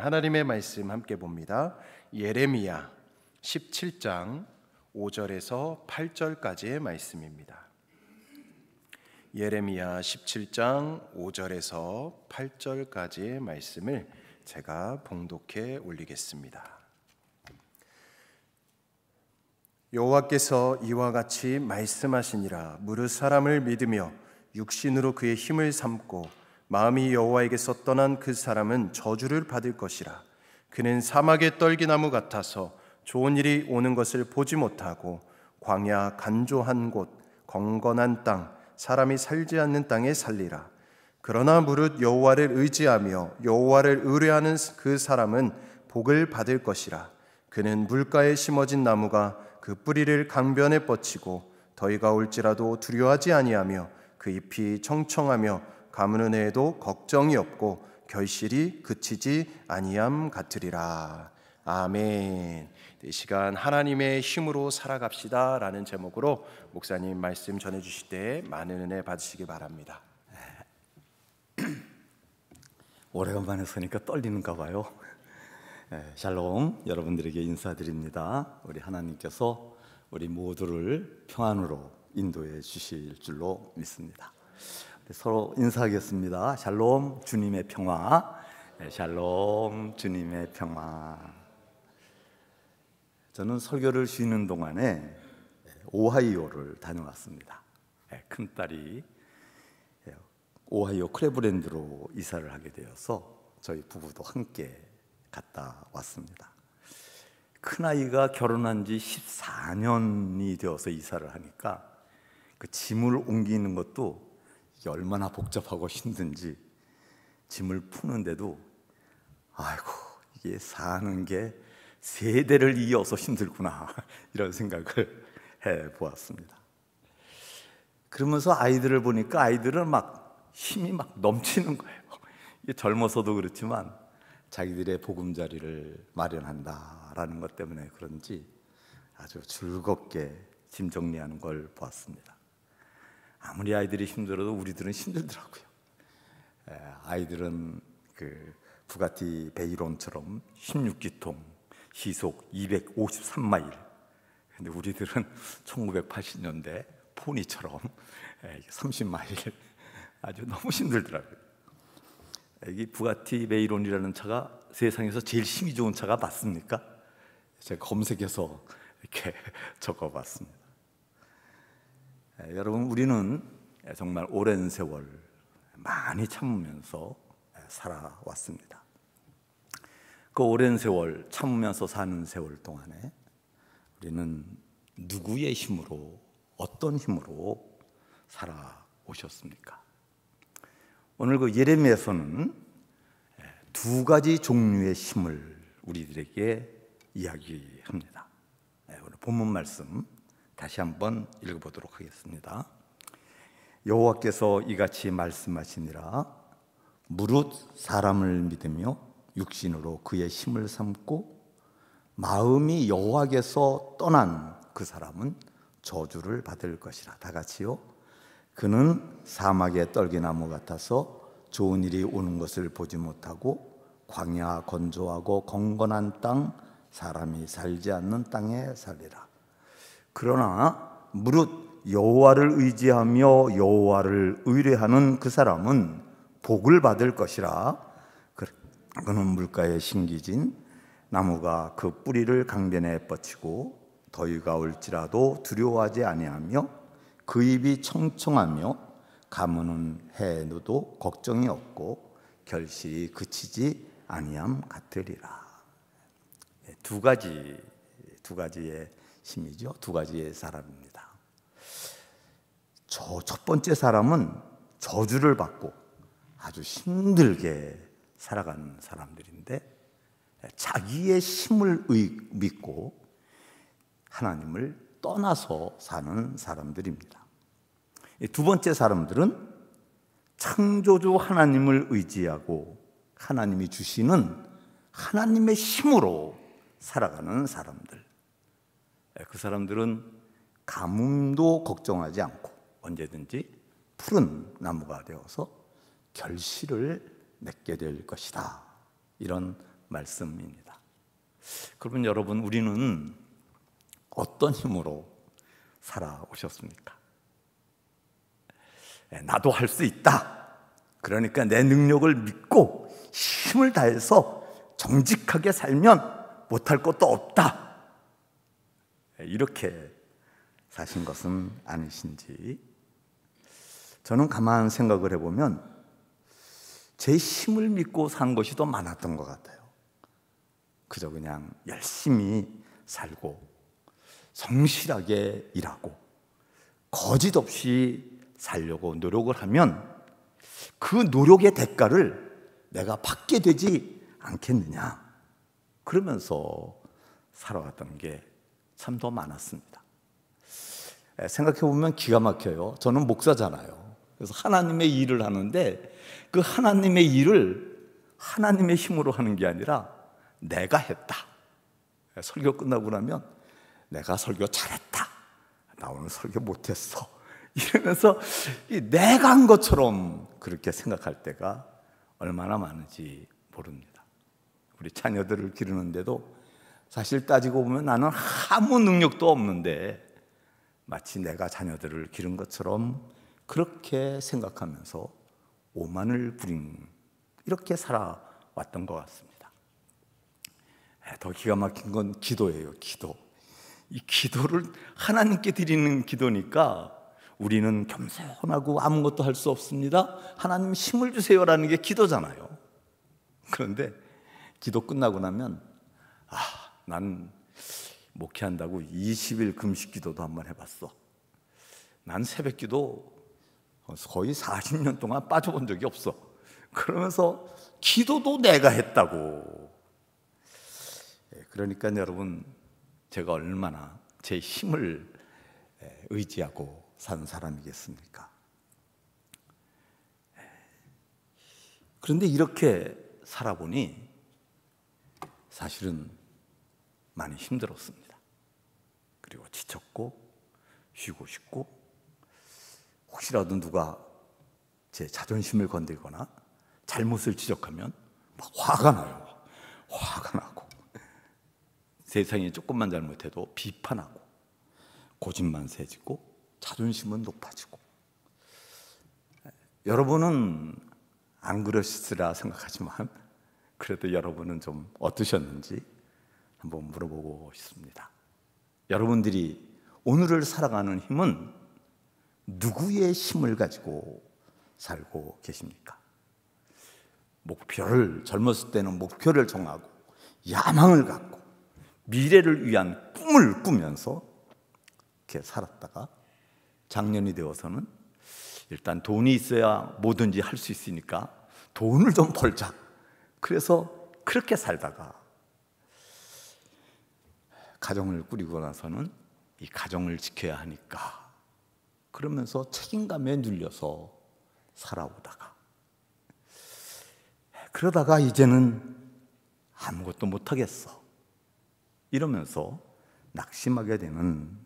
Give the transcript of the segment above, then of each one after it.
하나님의 말씀 함께 봅니다. 예레미야 17장 5절에서 8절까지의 말씀입니다. 예레미야 17장 5절에서 8절까지의 말씀을 제가 봉독해 올리겠습니다. 여호와께서 이와 같이 말씀하시니라. 무릇 사람을 믿으며 육신으로 그의 힘을 삼고 마음이 여호와에게서 떠난 그 사람은 저주를 받을 것이라. 그는 사막의 떨기나무 같아서 좋은 일이 오는 것을 보지 못하고 광야 간조한 곳 건건한 땅 사람이 살지 않는 땅에 살리라. 그러나 무릇 여호와를 의지하며 여호와를 의뢰하는 그 사람은 복을 받을 것이라. 그는 물가에 심어진 나무가 그 뿌리를 강변에 뻗치고 더위가 올지라도 두려워하지 아니하며 그 잎이 청청하며 가무는 해에도 걱정이 없고 결실이 그치지 아니함 같으리라. 아멘. 이 시간 하나님의 힘으로 살아갑시다 라는 제목으로 목사님 말씀 전해주실 때 많은 은혜 받으시기 바랍니다. 오래간만에 서니까 떨리는가 봐요. 샬롬, 여러분들에게 인사드립니다. 우리 하나님께서 우리 모두를 평안으로 인도해 주실 줄로 믿습니다. 서로 인사하겠습니다. 샬롬, 주님의 평화. 샬롬, 주님의 평화. 저는 설교를 쉬는 동안에 오하이오를 다녀왔습니다. 큰딸이 오하이오 클레브랜드로 이사를 하게 되어서 저희 부부도 함께 갔다 왔습니다. 큰아이가 결혼한 지 14년이 되어서 이사를 하니까 그 짐을 옮기는 것도 이게 얼마나 복잡하고 힘든지 짐을 푸는데도 아이고 이게 사는 게 세대를 이어서 힘들구나 이런 생각을 해보았습니다. 그러면서 아이들을 보니까 아이들은 막 힘이 막 넘치는 거예요. 이게 젊어서도 그렇지만 자기들의 보금자리를 마련한다라는 것 때문에 그런지 아주 즐겁게 짐 정리하는 걸 보았습니다. 아무리 아이들이 힘들어도 우리들은 힘들더라고요. 아이들은 그 부가티 베이론처럼 16기통 시속 253마일. 근데 우리들은 1980년대 포니처럼 30마일. 아주 너무 힘들더라고요. 이 부가티 베이론이라는 차가 세상에서 제일 힘이 좋은 차가 맞습니까? 제가 검색해서 이렇게 적어봤습니다. 여러분, 우리는 정말 오랜 세월 많이 참으면서 살아왔습니다. 그 오랜 세월 참으면서 사는 세월 동안에 우리는 누구의 힘으로, 어떤 힘으로 살아오셨습니까? 오늘 그 예레미야서는 두 가지 종류의 힘을 우리들에게 이야기합니다. 오늘 본문 말씀 다시 한번 읽어보도록 하겠습니다. 여호와께서 이같이 말씀하시니라. 무릇 사람을 믿으며 육신으로 그의 힘을 삼고 마음이 여호와께서 떠난 그 사람은 저주를 받을 것이라. 다 같이요. 그는 사막의 떨기나무 같아서 좋은 일이 오는 것을 보지 못하고 광야 건조하고 건건한 땅 사람이 살지 않는 땅에 살리라. 그러나 무릇 여호와를 의지하며 여호와를 의뢰하는 그 사람은 복을 받을 것이라. 그는 물가에 심겨진 나무가 그 뿌리를 강변에 뻗치고 더위가 올지라도 두려워하지 아니하며 그 잎이 청청하며 가무는 해에도 걱정이 없고 결실이 그치지 아니함 같으리라. 두 가지의 힘이죠. 두 가지의 사람입니다. 첫 번째 사람은 저주를 받고 아주 힘들게 살아가는 사람들인데 자기의 힘을 믿고 하나님을 떠나서 사는 사람들입니다. 두 번째 사람들은 창조주 하나님을 의지하고 하나님이 주시는 하나님의 힘으로 살아가는 사람들. 그 사람들은 가뭄도 걱정하지 않고 언제든지 푸른 나무가 되어서 결실을 맺게 될 것이다. 이런 말씀입니다. 그러면 여러분, 우리는 어떤 힘으로 살아오셨습니까? 나도 할 수 있다. 그러니까 내 능력을 믿고 힘을 다해서 정직하게 살면 못할 것도 없다. 이렇게 사신 것은 아니신지, 저는 가만 생각을 해보면 제 힘을 믿고 산 것이 더 많았던 것 같아요. 그저 그냥 열심히 살고 성실하게 일하고 거짓 없이 살려고 노력을 하면 그 노력의 대가를 내가 받게 되지 않겠느냐, 그러면서 살아왔던 게 참 더 많았습니다. 생각해보면 기가 막혀요. 저는 목사잖아요. 그래서 하나님의 일을 하는데 그 하나님의 일을 하나님의 힘으로 하는 게 아니라 내가 했다. 설교 끝나고 나면 내가 설교 잘했다. 나 오늘 설교 못했어. 이러면서 내가 한 것처럼 그렇게 생각할 때가 얼마나 많은지 모릅니다. 우리 자녀들을 기르는데도 사실 따지고 보면 나는 아무 능력도 없는데 마치 내가 자녀들을 기른 것처럼 그렇게 생각하면서 오만을 부린, 이렇게 살아왔던 것 같습니다. 더 기가 막힌 건 기도예요. 기도. 이 기도를 하나님께 드리는 기도니까 우리는 겸손하고 아무것도 할 수 없습니다, 하나님 힘을 주세요라는 게 기도잖아요. 그런데 기도 끝나고 나면 난 목회한다고 20일 금식 기도도 한번 해봤어. 난 새벽 기도 거의 40년 동안 빠져본 적이 없어. 그러면서 기도도 내가 했다고. 그러니까 여러분, 제가 얼마나 제 힘을 의지하고 산 사람이겠습니까? 그런데 이렇게 살아보니 사실은 많이 힘들었습니다. 그리고 지쳤고 쉬고 싶고, 혹시라도 누가 제 자존심을 건들거나 잘못을 지적하면 막 화가 나요. 화가 나고 세상에 조금만 잘못해도 비판하고 고집만 세지고 자존심은 높아지고. 여러분은 안 그러시리라 생각하지만 그래도 여러분은 좀 어떠셨는지 한번 물어보고 싶습니다. 여러분들이 오늘을 살아가는 힘은 누구의 힘을 가지고 살고 계십니까? 젊었을 때는 목표를 정하고 야망을 갖고 미래를 위한 꿈을 꾸면서 이렇게 살았다가 장년이 되어서는 일단 돈이 있어야 뭐든지 할 수 있으니까 돈을 좀 벌자. 그래서 그렇게 살다가 가정을 꾸리고 나서는 이 가정을 지켜야 하니까 그러면서 책임감에 눌려서 살아오다가, 그러다가 이제는 아무것도 못하겠어 이러면서 낙심하게 되는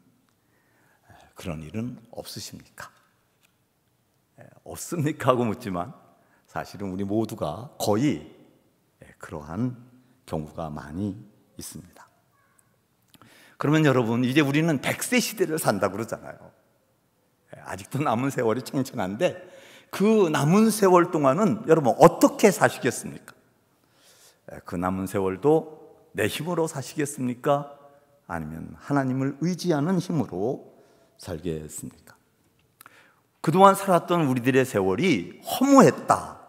그런 일은 없으십니까? 없습니까? 하고 묻지만 사실은 우리 모두가 거의 그러한 경우가 많이 있습니다. 그러면 여러분, 이제 우리는 100세 시대를 산다고 그러잖아요. 아직도 남은 세월이 창창한데 그 남은 세월 동안은 여러분 어떻게 사시겠습니까? 그 남은 세월도 내 힘으로 사시겠습니까? 아니면 하나님을 의지하는 힘으로 살겠습니까? 그동안 살았던 우리들의 세월이 허무했다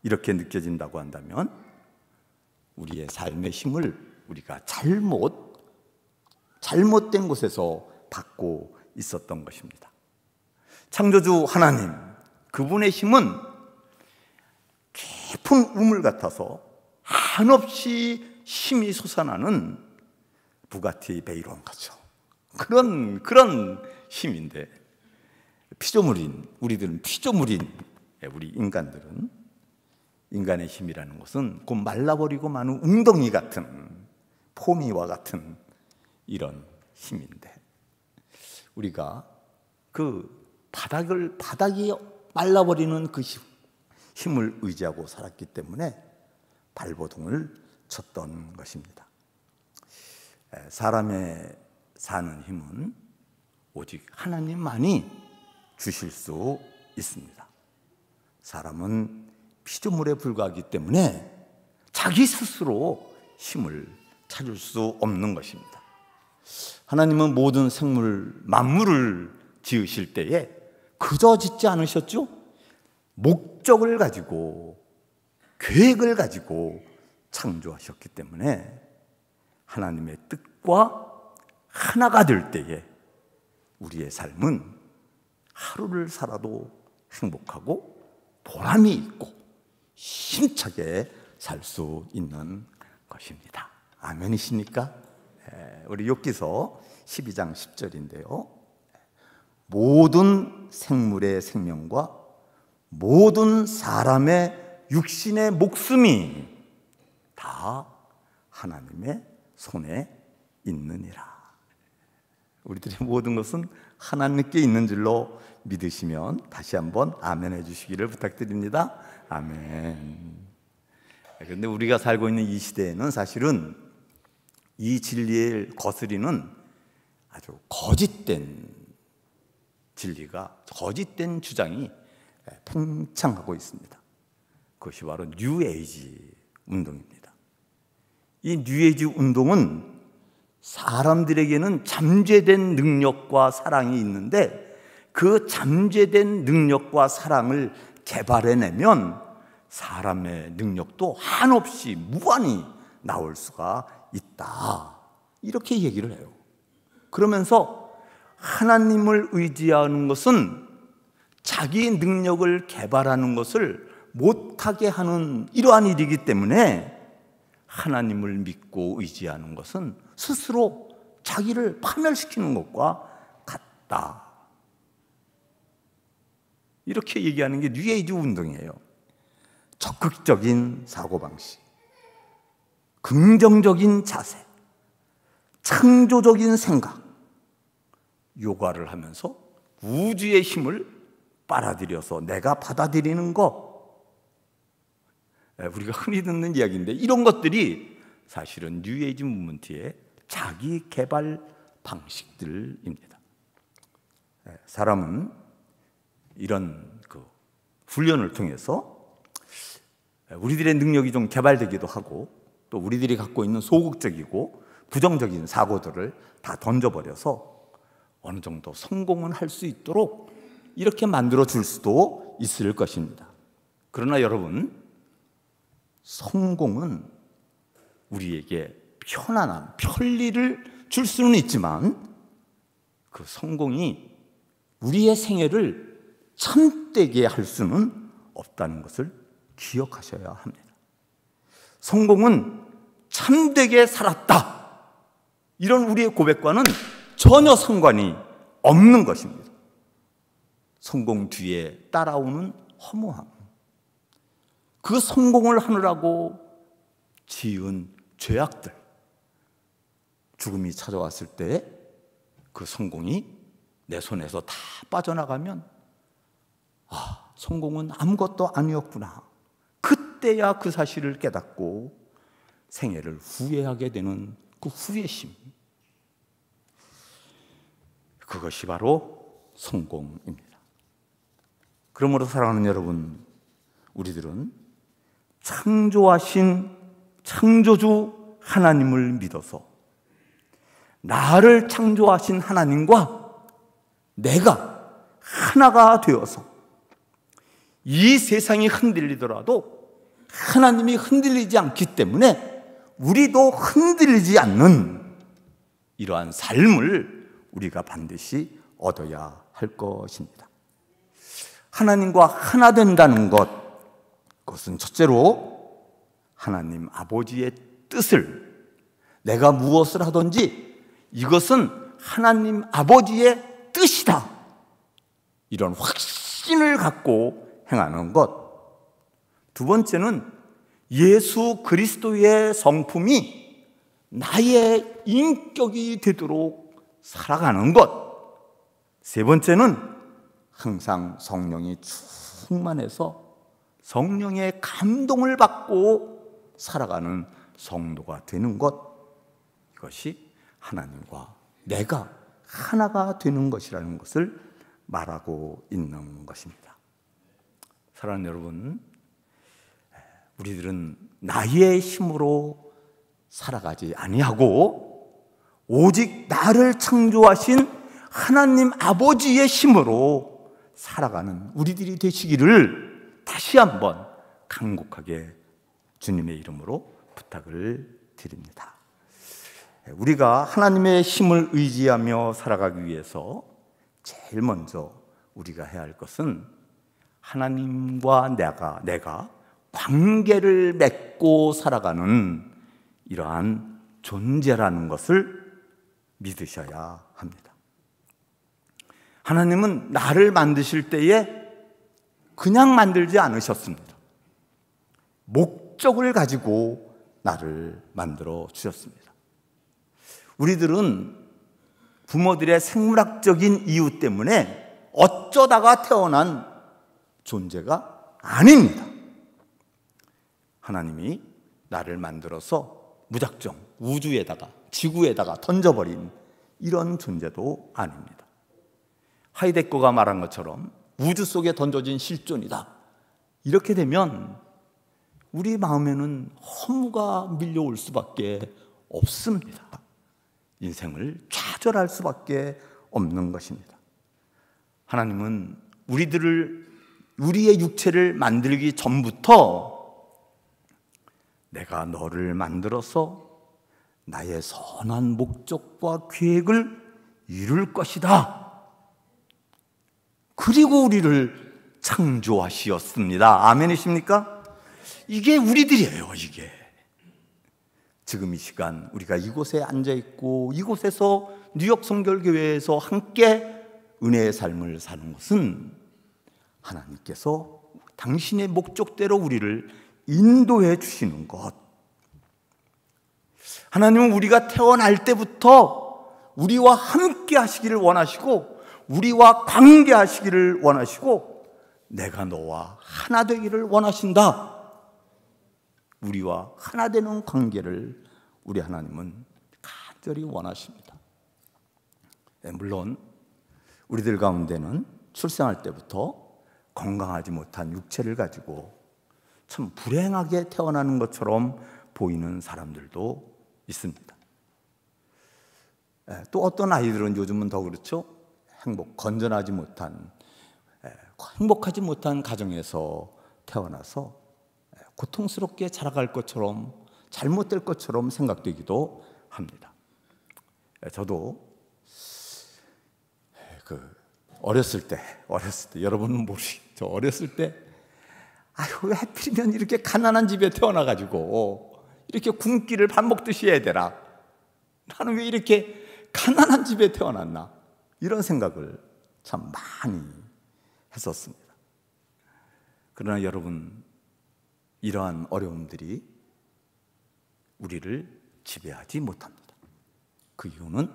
이렇게 느껴진다고 한다면 우리의 삶의 힘을 우리가 잘못된 곳에서 받고 있었던 것입니다. 창조주 하나님, 그분의 힘은 깊은 우물 같아서 한없이 힘이 솟아나는 부가티 베이론 같죠. 그런 힘인데, 우리들은 피조물인 우리 인간들은, 인간의 힘이라는 것은 곧 말라버리고 마는 웅덩이 같은, 포미와 같은 이런 힘인데, 우리가 그 바닥이 말라버리는 그 힘을 의지하고 살았기 때문에 발버둥을 쳤던 것입니다. 사람의 사는 힘은 오직 하나님만이 주실 수 있습니다. 사람은 피조물에 불과하기 때문에 자기 스스로 힘을 찾을 수 없는 것입니다. 하나님은 모든 생물, 만물을 지으실 때에 그저 짓지 않으셨죠? 목적을 가지고, 계획을 가지고 창조하셨기 때문에 하나님의 뜻과 하나가 될 때에 우리의 삶은 하루를 살아도 행복하고 보람이 있고 힘차게 살 수 있는 것입니다. 아멘이십니까? 우리 욥기서 12장 10절인데요. 모든 생물의 생명과 모든 사람의 육신의 목숨이 다 하나님의 손에 있느니라. 우리들의 모든 것은 하나님께 있는 줄로 믿으시면 다시 한번 아멘 해주시기를 부탁드립니다. 아멘. 그런데 우리가 살고 있는 이 시대에는 사실은 이 진리를 거스리는 아주 거짓된 진리가, 거짓된 주장이 팽창하고 있습니다. 그것이 바로 뉴에이지 운동입니다. 이 뉴에이지 운동은 사람들에게는 잠재된 능력과 사랑이 있는데 그 잠재된 능력과 사랑을 개발해내면 사람의 능력도 한없이 무한히 나올 수가 있다, 이렇게 얘기를 해요. 그러면서 하나님을 의지하는 것은 자기 능력을 개발하는 것을 못하게 하는 이러한 일이기 때문에 하나님을 믿고 의지하는 것은 스스로 자기를 파멸시키는 것과 같다, 이렇게 얘기하는 게 뉴에이지 운동이에요. 적극적인 사고방식, 긍정적인 자세, 창조적인 생각, 요가를 하면서 우주의 힘을 빨아들여서 내가 받아들이는 것, 우리가 흔히 듣는 이야기인데 이런 것들이 사실은 뉴에이지 무브먼트의 자기 개발 방식들입니다. 사람은 이런 훈련을 통해서 우리들의 능력이 좀 개발되기도 하고 또 우리들이 갖고 있는 소극적이고 부정적인 사고들을 다 던져버려서 어느 정도 성공은 할 수 있도록 이렇게 만들어 줄 수도 있을 것입니다. 그러나 여러분, 성공은 우리에게 편안함, 편리를 줄 수는 있지만 그 성공이 우리의 생애를 참되게 할 수는 없다는 것을 기억하셔야 합니다. 성공은 참되게 살았다, 이런 우리의 고백과는 전혀 상관이 없는 것입니다. 성공 뒤에 따라오는 허무함, 그 성공을 하느라고 지은 죄악들, 죽음이 찾아왔을 때 그 성공이 내 손에서 다 빠져나가면 성공은 아무것도 아니었구나, 그때야 그 사실을 깨닫고 생애를 후회하게 되는 그 후회심, 그것이 바로 성공입니다. 그러므로 사랑하는 여러분, 우리들은 창조하신 창조주 하나님을 믿어서 나를 창조하신 하나님과 내가 하나가 되어서 이 세상이 흔들리더라도 하나님이 흔들리지 않기 때문에 우리도 흔들리지 않는 이러한 삶을 우리가 반드시 얻어야 할 것입니다. 하나님과 하나 된다는 것, 그것은 첫째로 하나님 아버지의 뜻을, 내가 무엇을 하든지 이것은 하나님 아버지의 뜻이다, 이런 확신을 갖고 행하는 것. 두 번째는 예수 그리스도의 성품이 나의 인격이 되도록 살아가는 것. 세 번째는 항상 성령이 충만해서 성령의 감동을 받고 살아가는 성도가 되는 것, 이것이 하나님과 내가 하나가 되는 것이라는 것을 말하고 있는 것입니다. 사랑하는 여러분, 우리들은 나의 힘으로 살아가지 아니하고 오직 나를 창조하신 하나님 아버지의 힘으로 살아가는 우리들이 되시기를 다시 한번 간곡하게 주님의 이름으로 부탁을 드립니다. 우리가 하나님의 힘을 의지하며 살아가기 위해서 제일 먼저 우리가 해야 할 것은 하나님과 내가 관계를 맺고 살아가는 이러한 존재라는 것을 믿으셔야 합니다. 하나님은 나를 만드실 때에 그냥 만들지 않으셨습니다. 목적을 가지고 나를 만들어 주셨습니다. 우리들은 부모들의 생물학적인 이유 때문에 어쩌다가 태어난 존재가 아닙니다. 하나님이 나를 만들어서 무작정 우주에다가 지구에다가 던져버린 이런 존재도 아닙니다. 하이데거가 말한 것처럼 우주 속에 던져진 실존이다. 이렇게 되면 우리 마음에는 허무가 밀려올 수밖에 없습니다. 인생을 좌절할 수밖에 없는 것입니다. 하나님은 우리의 육체를 만들기 전부터 내가 너를 만들어서 나의 선한 목적과 계획을 이룰 것이다. 그리고 우리를 창조하시었습니다. 아멘이십니까? 이게 우리들이에요, 이게. 지금 이 시간 우리가 이곳에 앉아있고 이곳에서 뉴욕 성결교회에서 함께 은혜의 삶을 사는 것은 하나님께서 당신의 목적대로 우리를 인도해 주시는 것. 하나님은 우리가 태어날 때부터 우리와 함께 하시기를 원하시고 우리와 관계하시기를 원하시고 내가 너와 하나 되기를 원하신다. 우리와 하나 되는 관계를 우리 하나님은 간절히 원하십니다. 물론 우리들 가운데는 출생할 때부터 건강하지 못한 육체를 가지고 참 불행하게 태어나는 것처럼 보이는 사람들도 있습니다. 또 어떤 아이들은 요즘은 더 그렇죠. 건전하지 못한, 행복하지 못한 가정에서 태어나서 고통스럽게 자라갈 것처럼 잘못될 것처럼 생각되기도 합니다. 저도 어렸을 때 여러분은 모르시죠. 어렸을 때 왜 하필이면 이렇게 가난한 집에 태어나가지고 이렇게 굶기를 밥 먹듯이 해야 되나? 나는 왜 이렇게 가난한 집에 태어났나? 이런 생각을 참 많이 했었습니다. 그러나 여러분, 이러한 어려움들이 우리를 지배하지 못합니다. 그 이유는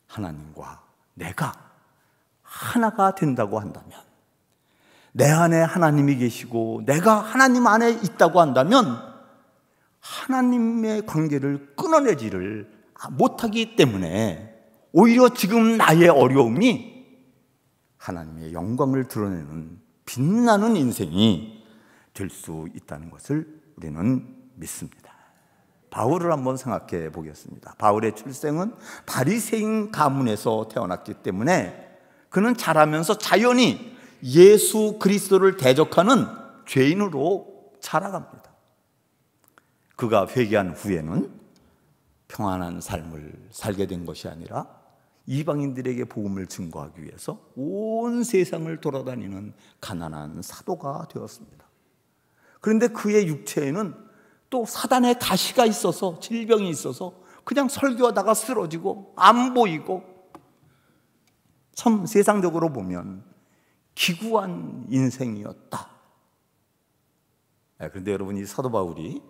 하나님과 내가 하나가 된다고 한다면, 내 안에 하나님이 계시고 내가 하나님 안에 있다고 한다면 하나님의 관계를 끊어내지를 못하기 때문에 오히려 지금 나의 어려움이 하나님의 영광을 드러내는 빛나는 인생이 될 수 있다는 것을 우리는 믿습니다. 바울을 한번 생각해 보겠습니다. 바울의 출생은 바리새인 가문에서 태어났기 때문에 그는 자라면서 자연히 예수 그리스도를 대적하는 죄인으로 자라갑니다. 그가 회개한 후에는 평안한 삶을 살게 된 것이 아니라 이방인들에게 복음을 증거하기 위해서 온 세상을 돌아다니는 가난한 사도가 되었습니다. 그런데 그의 육체에는 또 사단의 가시가 있어서, 질병이 있어서 그냥 설교하다가 쓰러지고 안 보이고, 참 세상적으로 보면 기구한 인생이었다. 그런데 여러분, 이 사도 바울이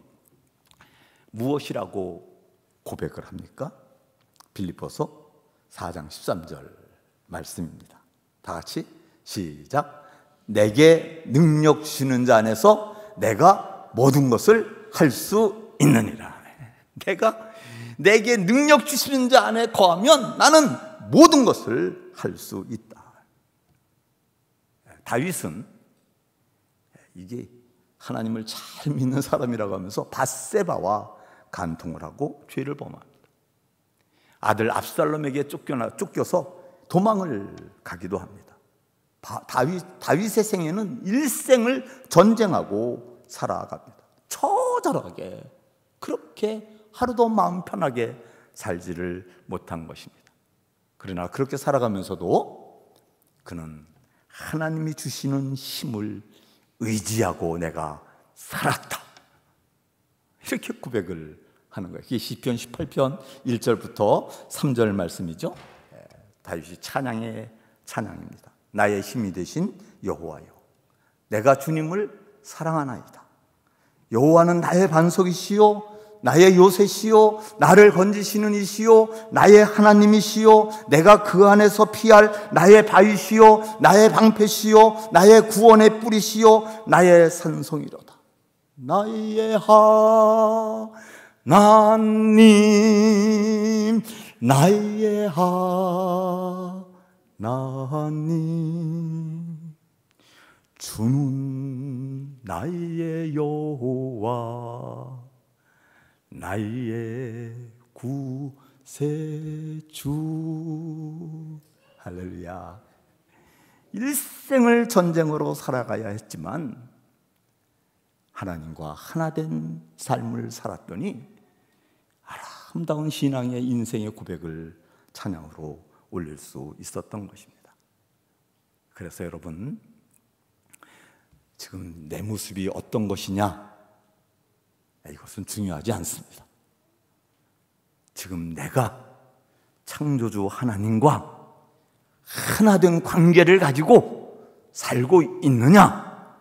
무엇이라고 고백을 합니까? 빌립보서 4장 13절 말씀입니다. 다 같이 시작. 내게 능력 주시는 자 안에서 내가 모든 것을 할 수 있느니라. 내게 능력 주시는 자 안에 거하면 나는 모든 것을 할 수 있다. 다윗은 이게 하나님을 잘 믿는 사람이라고 하면서 밧세바와 간통을 하고 죄를 범합니다. 아들 압살롬에게 쫓겨서 도망을 가기도 합니다. 다윗의 생애는 일생을 전쟁하고 살아갑니다. 처절하게 그렇게 하루도 마음 편하게 살지를 못한 것입니다. 그러나 그렇게 살아가면서도 그는 하나님이 주시는 힘을 의지하고 내가 살았다, 이렇게 고백을 하는 거예요. 이게 시편 18편 1절부터 3절 말씀이죠. 다윗이 찬양의 찬양입니다. 나의 힘이 되신 여호와여, 내가 주님을 사랑하나이다. 여호와는 나의 반석이시요 나의 요새시요 나를 건지시는 이시요 나의 하나님이시요 내가 그 안에서 피할 나의 바위시요 나의 방패시요 나의 구원의 뿌리시요 나의 산성이로다. 나의 하나님, 나의 하나님, 주는 나의 여호와, 나의 구세주. 할렐루야. 일생을 전쟁으로 살아가야 했지만 하나님과 하나된 삶을 살았더니 아름다운 신앙의 인생의 고백을 찬양으로 올릴 수 있었던 것입니다. 그래서 여러분, 지금 내 모습이 어떤 것이냐, 이것은 중요하지 않습니다. 지금 내가 창조주 하나님과 하나된 관계를 가지고 살고 있느냐,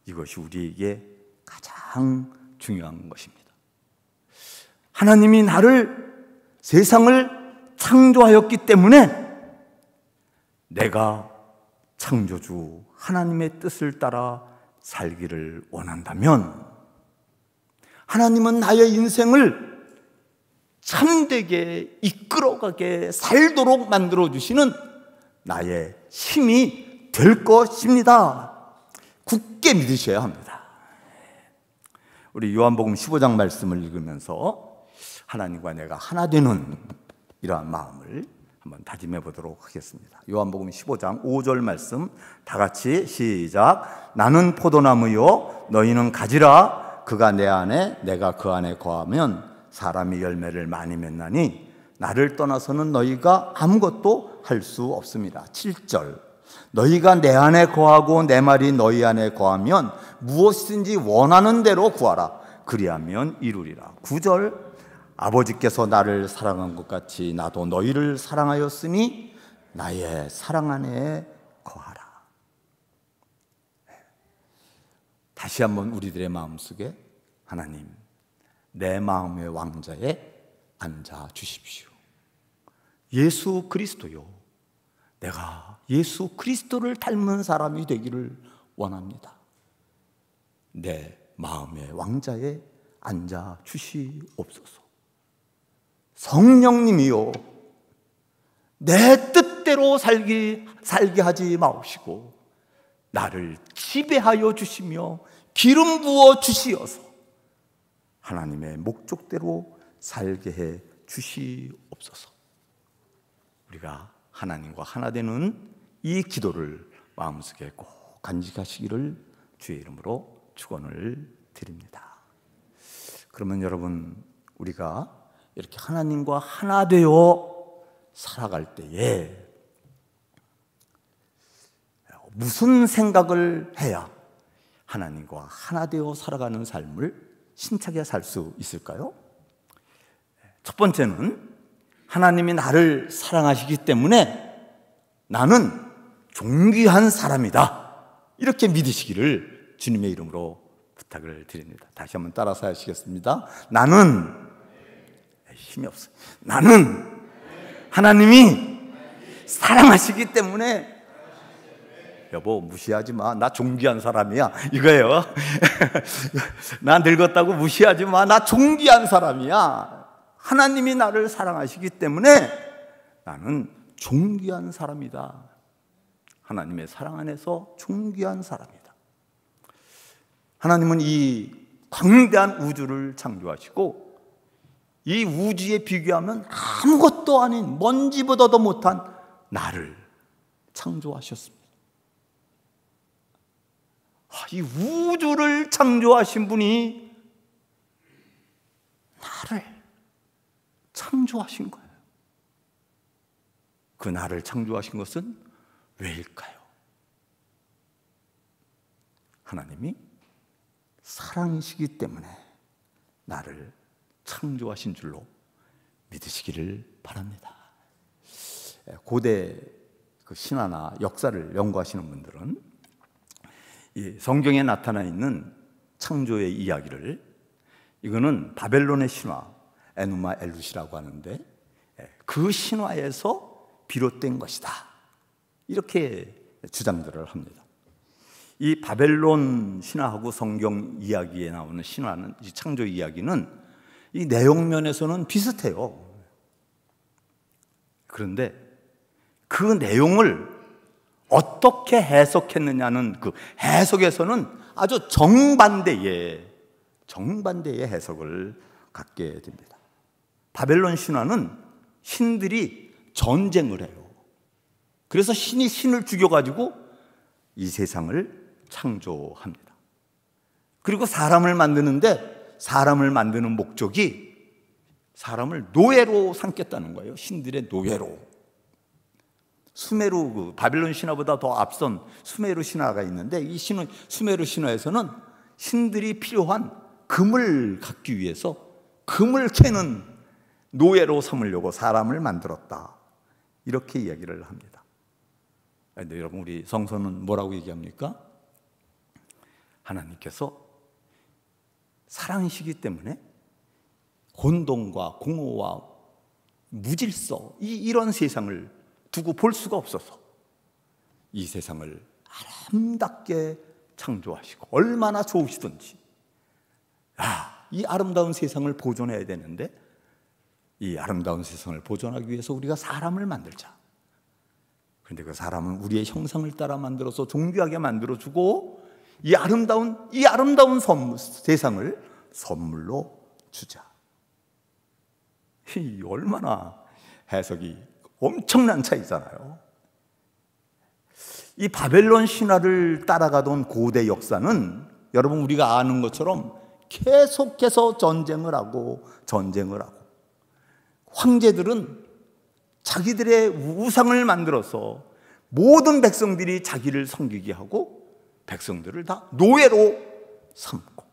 이것이 우리에게 가장 중요한 것입니다. 하나님이 나를, 세상을 창조하였기 때문에 내가 창조주 하나님의 뜻을 따라 살기를 원한다면 하나님은 나의 인생을 참되게 이끌어가게 살도록 만들어주시는 나의 힘이 될 것입니다. 굳게 믿으셔야 합니다. 우리 요한복음 15장 말씀을 읽으면서 하나님과 내가 하나 되는 이러한 마음을 한번 다짐해 보도록 하겠습니다. 요한복음 15장 5절 말씀 다 같이 시작. 나는 포도나무요 너희는 가지라. 그가 내 안에 내가 그 안에 거하면 사람이 열매를 많이 맺나니 나를 떠나서는 너희가 아무것도 할 수 없습니다. 7절 너희가 내 안에 거하고 내 말이 너희 안에 거하면 무엇이든지 원하는 대로 구하라. 그리하면 이루리라. 9절 아버지께서 나를 사랑한 것 같이 나도 너희를 사랑하였으니 나의 사랑 안에 거하라. 다시 한번 우리들의 마음속에 하나님, 내 마음의 왕자에 앉아 주십시오. 예수 그리스도요, 내가 예수 그리스도를 닮은 사람이 되기를 원합니다. 내 마음의 왕자에 앉아 주시옵소서. 성령님이요, 내 뜻대로 살게 하지 마옵시고 나를 지배하여 주시며 기름 부어 주시어서 하나님의 목적대로 살게 해 주시옵소서. 우리가 하나님과 하나 되는 이 기도를 마음속에 꼭 간직하시기를 주의 이름으로 축원을 드립니다. 그러면 여러분, 우리가 이렇게 하나님과 하나 되어 살아갈 때에 무슨 생각을 해야 하나님과 하나 되어 살아가는 삶을 힘차게 살 수 있을까요? 첫 번째는 하나님이 나를 사랑하시기 때문에 나는 존귀한 사람이다, 이렇게 믿으시기를 주님의 이름으로 부탁을 드립니다. 다시 한번 따라서 하시겠습니다. 나는, 힘이 없어요. 나는 하나님이 사랑하시기 때문에, 여보 무시하지 마, 나 존귀한 사람이야, 이거예요. 나 늙었다고 무시하지 마, 나 존귀한 사람이야. 하나님이 나를 사랑하시기 때문에 나는 존귀한 사람이다. 하나님의 사랑 안에서 존귀한 사람이다. 하나님은 이 광대한 우주를 창조하시고 이 우주에 비교하면 아무것도 아닌 먼지보다도 못한 나를 창조하셨습니다. 이 우주를 창조하신 분이 나를 창조하신 거예요. 그 나를 창조하신 것은 왜일까요? 하나님이 사랑이시기 때문에 나를 창조하신 줄로 믿으시기를 바랍니다. 고대 그 신화나 역사를 연구하시는 분들은 이 성경에 나타나 있는 창조의 이야기를, 이거는 바벨론의 신화 에누마 엘룻이라고 하는데 그 신화에서 비롯된 것이다, 이렇게 주장들을 합니다. 이 바벨론 신화하고 성경 이야기에 나오는 신화는, 이 창조 이야기는 이 내용면에서는 비슷해요. 그런데 그 내용을 어떻게 해석했느냐는 그 해석에서는 아주 정반대의 해석을 갖게 됩니다. 바벨론 신화는 신들이 전쟁을 해요. 그래서 신이 신을 죽여가지고 이 세상을 창조합니다. 그리고 사람을 만드는데 사람을 만드는 목적이 사람을 노예로 삼겠다는 거예요. 신들의 노예로. 수메르, 그 바벨론 신화보다 더 앞선 수메르 신화가 있는데 이 수메르 신화에서는 신들이 필요한 금을 갖기 위해서 금을 캐는 노예로 삼으려고 사람을 만들었다, 이렇게 이야기를 합니다. 그런데 여러분, 우리 성서는 뭐라고 얘기합니까? 하나님께서 사랑이시기 때문에 혼돈과 공허와 무질서, 이런 세상을 두고 볼 수가 없어서 이 세상을 아름답게 창조하시고, 얼마나 좋으시든지 이 아름다운 세상을 보존해야 되는데 이 아름다운 세상을 보존하기 위해서 우리가 사람을 만들자. 그런데 그 사람은 우리의 형상을 따라 만들어서 존귀하게 만들어주고 이 아름다운 세상을 선물로 주자. 이 얼마나 해석이 엄청난 차이잖아요. 이 바벨론 신화를 따라가던 고대 역사는 여러분, 우리가 아는 것처럼 계속해서 전쟁을 하고 황제들은 자기들의 우상을 만들어서 모든 백성들이 자기를 섬기게 하고 백성들을 다 노예로 삼고.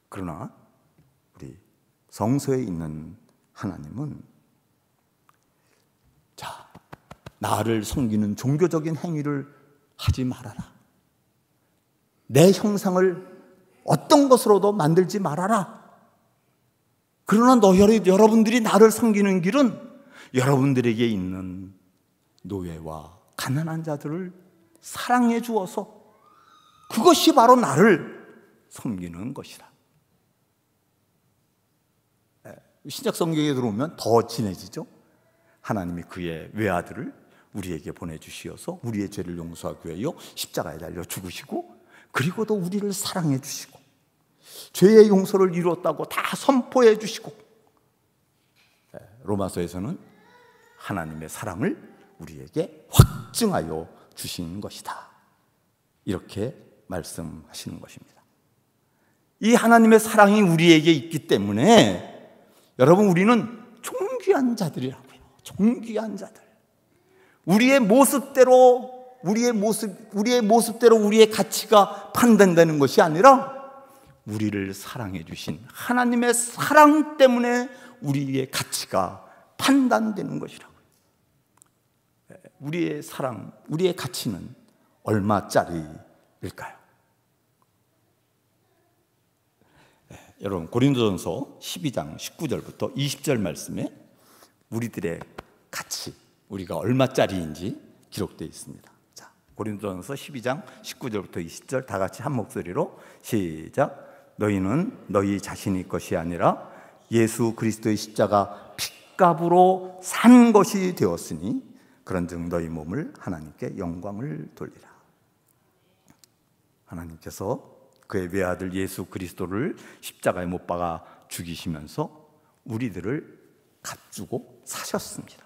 그러나 우리 성서에 있는 하나님은 나를 섬기는 종교적인 행위를 하지 말아라. 내 형상을 어떤 것으로도 만들지 말아라. 그러나 여러분들이 나를 섬기는 길은 여러분들에게 있는 노예와 가난한 자들을 사랑해 주어서 그것이 바로 나를 섬기는 것이다. 신약 성경에 들어오면 더 진해지죠. 하나님이 그의 외아들을 우리에게 보내주시어서 우리의 죄를 용서하기 위하여 십자가에 달려 죽으시고, 그리고도 우리를 사랑해 주시고 죄의 용서를 이루었다고 다 선포해 주시고, 로마서에서는 하나님의 사랑을 우리에게 확증하여 주신 것이다, 이렇게 말씀하시는 것입니다. 이 하나님의 사랑이 우리에게 있기 때문에 여러분, 우리는 존귀한 자들이라고요. 존귀한 자들. 우리의 모습대로 우리의 가치가 판단되는 것이 아니라 우리를 사랑해 주신 하나님의 사랑 때문에 우리의 가치가 판단되는 것이라고요. 우리의 사랑, 우리의 가치는 얼마짜리일까요? 여러분, 고린도전서 12장 19절부터 20절 말씀에 우리들의 가치, 우리가 얼마짜리인지 기록되어 있습니다. 자, 고린도전서 12장 19절부터 20절 다 같이 한 목소리로 시작. 너희는 너희 자신의 것이 아니라 예수 그리스도의 십자가 핏값으로 산 것이 되었으니 그런즉 너희 몸을 하나님께 영광을 돌리라. 하나님께서 그의 외아들 예수 그리스도를 십자가에 못 박아 죽이시면서 우리들을 값주고 사셨습니다.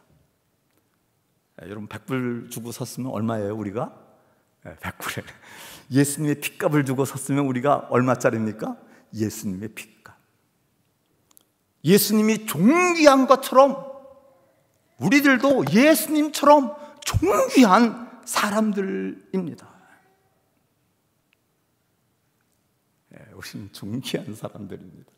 여러분 100불 주고 샀으면 얼마예요 우리가? 100불에 예수님의 핏값을 주고 샀으면 우리가 얼마짜리입니까? 예수님의 핏값. 예수님이 존귀한 것처럼 우리들도 예수님처럼 존귀한 사람들입니다. 우리는 존귀한 사람들입니다.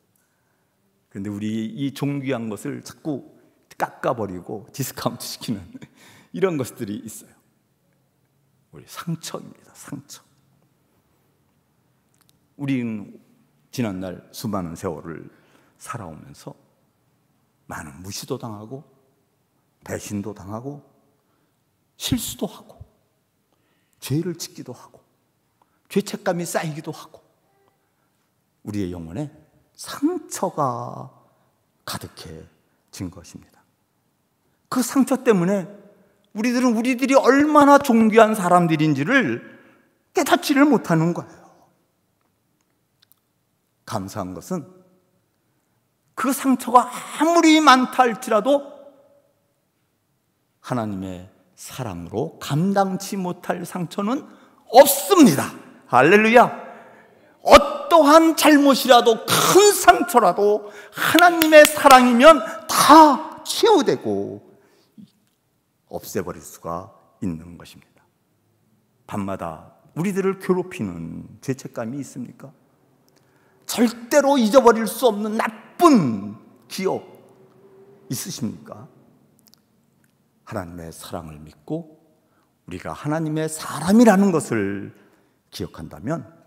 그런데 우리 이 존귀한 것을 자꾸 깎아버리고 디스카운트 시키는 이런 것들이 있어요. 우리 상처입니다. 상처. 우리는 지난날 수많은 세월을 살아오면서 많은 무시도 당하고 배신도 당하고 실수도 하고 죄를 짓기도 하고 죄책감이 쌓이기도 하고 우리의 영혼에 상처가 가득해진 것입니다. 그 상처 때문에 우리들은 우리들이 얼마나 존귀한 사람들인지를 깨닫지를 못하는 거예요. 감사한 것은 그 상처가 아무리 많다 할지라도 하나님의 사랑으로 감당치 못할 상처는 없습니다. 할렐루야. 어떠한 잘못이라도 큰 상처라도 하나님의 사랑이면 다 치유되고 없애버릴 수가 있는 것입니다. 밤마다 우리들을 괴롭히는 죄책감이 있습니까? 절대로 잊어버릴 수 없는 나쁜 기억 있으십니까? 하나님의 사랑을 믿고 우리가 하나님의 사람이라는 것을 기억한다면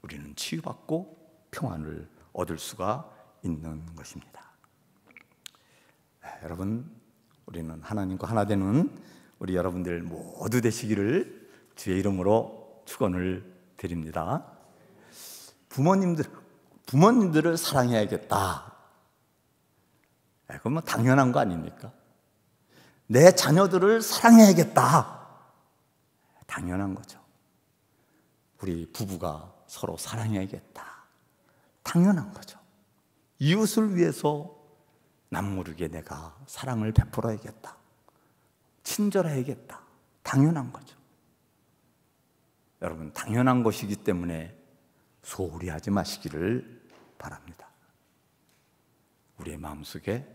우리는 치유받고 평안을 얻을 수가 있는 것입니다. 여러분, 우리는 하나님과 하나 되는 우리 여러분들 모두 되시기를 주의 이름으로 축원을 드립니다. 부모님들을 사랑해야겠다. 그건 뭐 당연한 거 아닙니까? 내 자녀들을 사랑해야겠다. 당연한 거죠. 우리 부부가 서로 사랑해야겠다. 당연한 거죠. 이웃을 위해서 남모르게 내가 사랑을 베풀어야겠다. 친절해야겠다. 당연한 거죠. 여러분, 당연한 것이기 때문에 소홀히 하지 마시기를 바랍니다. 우리의 마음속에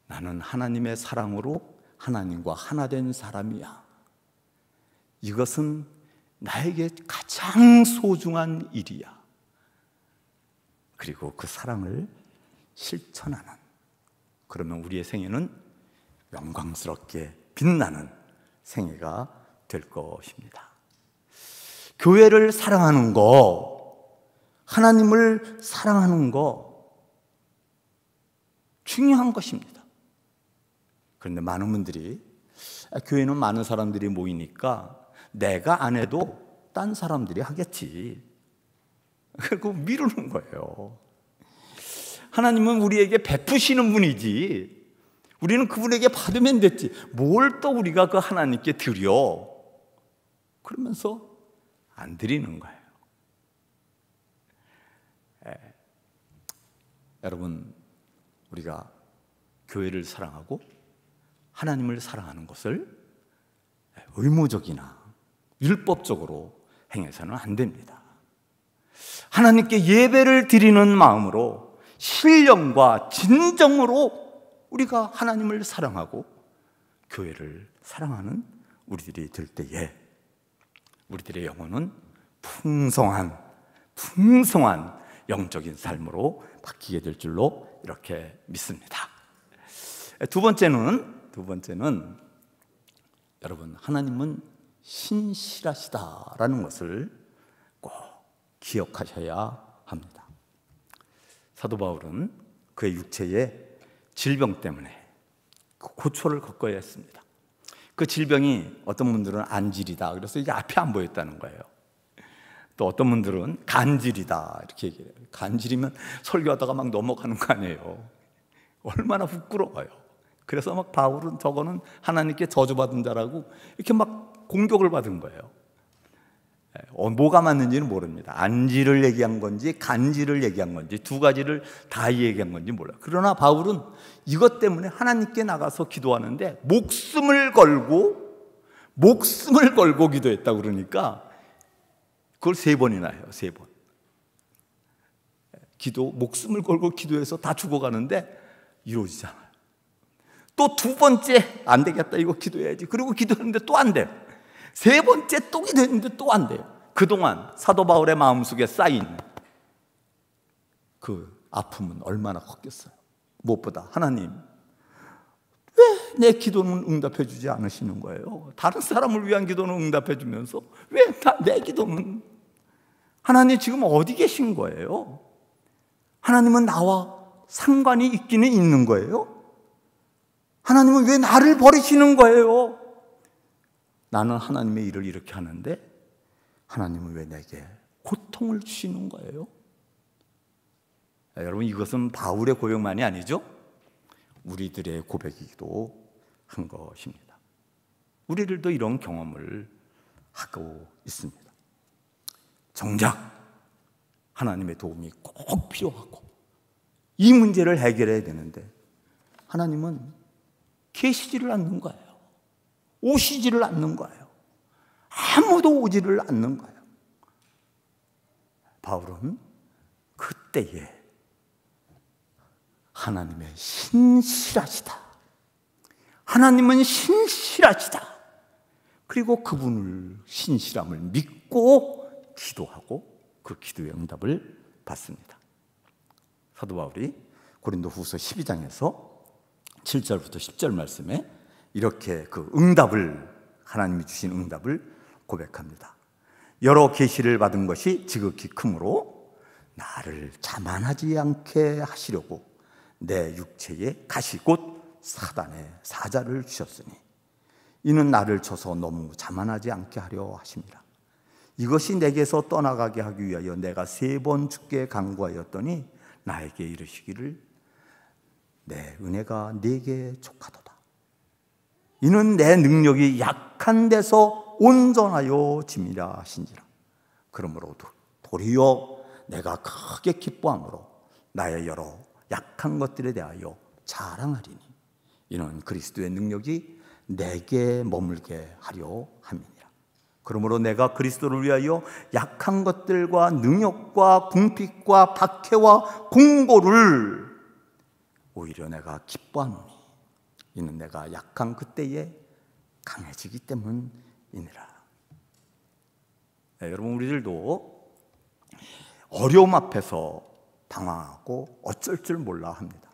나는 하나님의 사랑으로 하나님과 하나 된 사람이야. 이것은 나에게 가장 소중한 일이야. 그리고 그 사랑을 실천하는, 그러면 우리의 생애는 영광스럽게 빛나는 생애가 될 것입니다. 교회를 사랑하는 거, 하나님을 사랑하는 거 중요한 것입니다. 그런데 많은 분들이 교회는 많은 사람들이 모이니까 내가 안 해도 딴 사람들이 하겠지. 그리고 미루는 거예요. 하나님은 우리에게 베푸시는 분이지 우리는 그분에게 받으면 됐지 뭘 또 우리가 그 하나님께 드려. 그러면서 안 드리는 거예요. 여러분, 우리가 교회를 사랑하고 하나님을 사랑하는 것을 의무적이나 율법적으로 행해서는 안 됩니다. 하나님께 예배를 드리는 마음으로 신령과 진정으로 우리가 하나님을 사랑하고 교회를 사랑하는 우리들이 될 때에 우리들의 영혼은 풍성한 영적인 삶으로 바뀌게 될 줄로 이렇게 믿습니다. 두 번째는 여러분, 하나님은 신실하시다라는 것을 꼭 기억하셔야 합니다. 사도 바울은 그의 육체의 질병 때문에 고초를 겪어야 했습니다. 그 질병이 어떤 분들은 안질이다. 그래서 이게 앞이 안 보였다는 거예요. 또 어떤 분들은 간질이다. 이렇게 얘기해요. 간질이면 설교하다가 막 넘어가는 거 아니에요. 얼마나 부끄러워요. 그래서 막 바울은 저거는 하나님께 저주받은 자라고 이렇게 막 공격을 받은 거예요. 뭐가 맞는지는 모릅니다. 안지를 얘기한 건지 간지를 얘기한 건지 두 가지를 다 얘기한 건지 몰라요. 그러나 바울은 이것 때문에 하나님께 나가서 기도하는데 목숨을 걸고 기도했다고 그러니까 그걸 3번이나 해요. 3번. 목숨을 걸고 기도해서 다 죽어가는데 이루어지잖아요. 또 2번째 안 되겠다, 이거 기도해야지. 그리고 기도했는데 또 안 돼요. 3번째 또 기도했는데 또 안 돼요. 그동안 사도 바울의 마음속에 쌓인 그 아픔은 얼마나 컸겠어요. 무엇보다 하나님, 왜 내 기도는 응답해 주지 않으시는 거예요? 다른 사람을 위한 기도는 응답해 주면서 왜 내 기도는, 하나님 지금 어디 계신 거예요? 하나님은 나와 상관이 있기는 있는 거예요? 하나님은 왜 나를 버리시는 거예요? 나는 하나님의 일을 이렇게 하는데 하나님은 왜 내게 고통을 주시는 거예요? 여러분, 이것은 바울의 고백만이 아니죠? 우리들의 고백이기도 한 것입니다. 우리들도 이런 경험을 하고 있습니다. 정작 하나님의 도움이 꼭 필요하고 이 문제를 해결해야 되는데 하나님은 계시지를 않는 거예요. 오시지를 않는 거예요. 아무도 오지를 않는 거예요. 바울은 그때에 하나님의 신실하시다, 하나님은 신실하시다, 그리고 그분을 신실함을 믿고 기도하고 그 기도의 응답을 받습니다. 사도 바울이 고린도후서 12장에서 7절부터 10절 말씀에 이렇게 그 응답을, 하나님이 주신 응답을 고백합니다. 여러 계시를 받은 것이 지극히 크므로 나를 자만하지 않게 하시려고 내 육체에 가시 곧 사단의 사자를 주셨으니 이는 나를 쳐서 너무 자만하지 않게 하려 하심이라. 이것이 내게서 떠나가게 하기 위하여 내가 3번 주께 간구하였더니 나에게 이르시기를 내 은혜가 네게 족하도다. 이는 내 능력이 약한 데서 온전하여 짐이라 하신지라. 그러므로 도리어 내가 크게 기뻐함으로 나의 여러 약한 것들에 대하여 자랑하리니 이는 그리스도의 능력이 내게 머물게 하려 함이니라. 그러므로 내가 그리스도를 위하여 약한 것들과 능욕과 궁핍과 박해와 공고를 오히려 내가 기뻐하노니 이는 내가 약한 그때에 강해지기 때문이니라. 네, 여러분, 우리들도 어려움 앞에서 당황하고 어쩔 줄 몰라 합니다.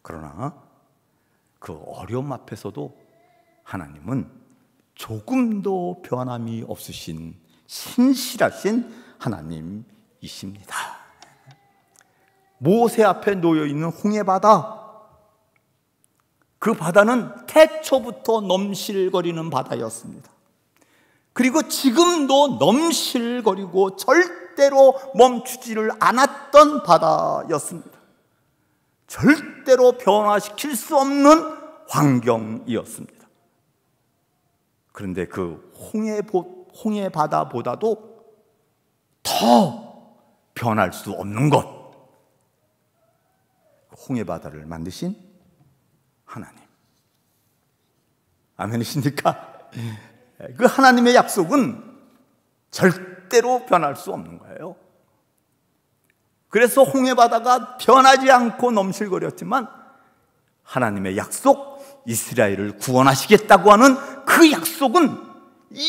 그러나 그 어려움 앞에서도 하나님은 조금도 변함이 없으신 신실하신 하나님이십니다. 모세 앞에 놓여있는 홍해바다, 그 바다는 태초부터 넘실거리는 바다였습니다. 그리고 지금도 넘실거리고 절대로 멈추지를 않았던 바다였습니다. 절대로 변화시킬 수 없는 환경이었습니다. 그런데 그 홍해 바다보다도 더 변할 수 없는 것, 홍해 바다를 만드신 하나님. 아멘이십니까? 그 하나님의 약속은 절대로 변할 수 없는 거예요. 그래서 홍해 바다가 변하지 않고 넘실거렸지만 하나님의 약속, 이스라엘을 구원하시겠다고 하는 그 약속은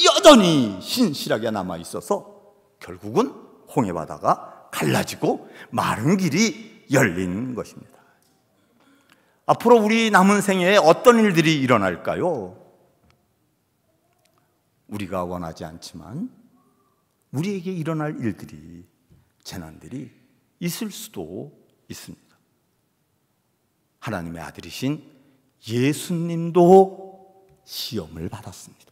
여전히 신실하게 남아 있어서 결국은 홍해 바다가 갈라지고 마른 길이 열린 것입니다. 앞으로 우리 남은 생애에 어떤 일들이 일어날까요? 우리가 원하지 않지만 우리에게 일어날 일들이, 재난들이 있을 수도 있습니다. 하나님의 아들이신 예수님도 시험을 받았습니다.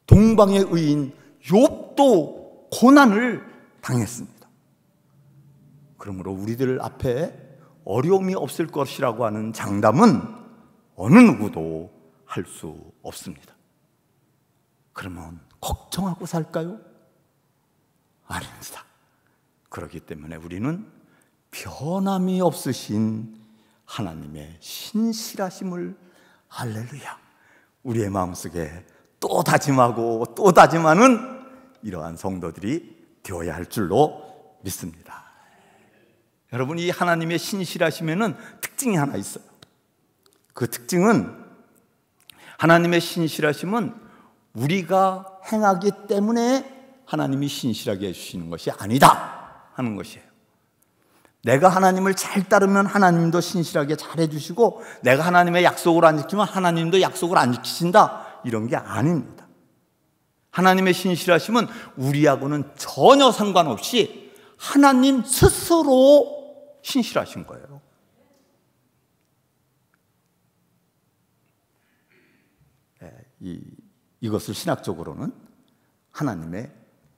동방의 의인 욥도 고난을 당했습니다. 그러므로 우리들 앞에 어려움이 없을 것이라고 하는 장담은 어느 누구도 할 수 없습니다. 그러면 걱정하고 살까요? 아닙니다. 그렇기 때문에 우리는 변함이 없으신 하나님의 신실하심을 할렐루야, 우리의 마음속에 또 다짐하고 또 다짐하는 이러한 성도들이 되어야 할 줄로 믿습니다. 여러분, 이 하나님의 신실하심에는 특징이 하나 있어요. 그 특징은, 하나님의 신실하심은 우리가 행하기 때문에 하나님이 신실하게 해주시는 것이 아니다 하는 것이에요. 내가 하나님을 잘 따르면 하나님도 신실하게 잘 해주시고, 내가 하나님의 약속을 안 지키면 하나님도 약속을 안 지키신다, 이런 게 아닙니다. 하나님의 신실하심은 우리하고는 전혀 상관없이 하나님 스스로 신실하신 거예요. 이것을 신학적으로는 하나님의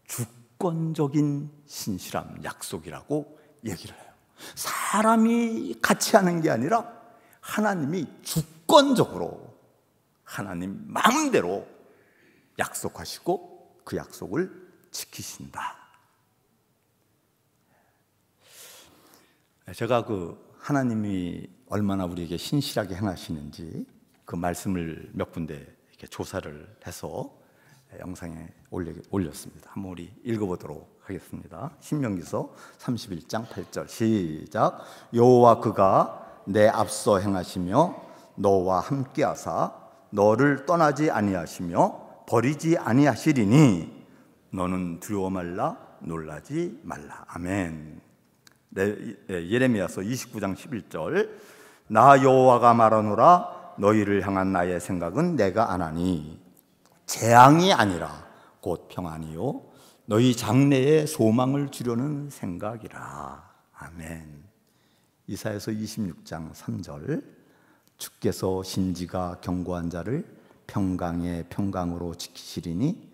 주권적인 신실함, 약속이라고 얘기를 해요. 사람이 같이 하는 게 아니라 하나님이 주권적으로 하나님 마음대로 약속하시고 그 약속을 지키신다. 제가 하나님이 얼마나 우리에게 신실하게 행하시는지 그 말씀을 몇 군데 이렇게 조사를 해서 영상에 올렸습니다. 한번 우리 읽어보도록 하겠습니다. 신명기서 31장 8절 시작. 여호와 그가 내 앞서 행하시며 너와 함께하사 너를 떠나지 아니하시며 버리지 아니하시리니 너는 두려워 말라, 놀라지 말라. 아멘. 예레미야서 29장 11절 나 여호와가 말하노라 너희를 향한 나의 생각은 내가 아나니 재앙이 아니라 곧 평안이요 너희 장래에 소망을 주려는 생각이라. 아멘. 이사야서 26장 3절 주께서 신지가 견고한 자를 평강의 평강으로 지키시리니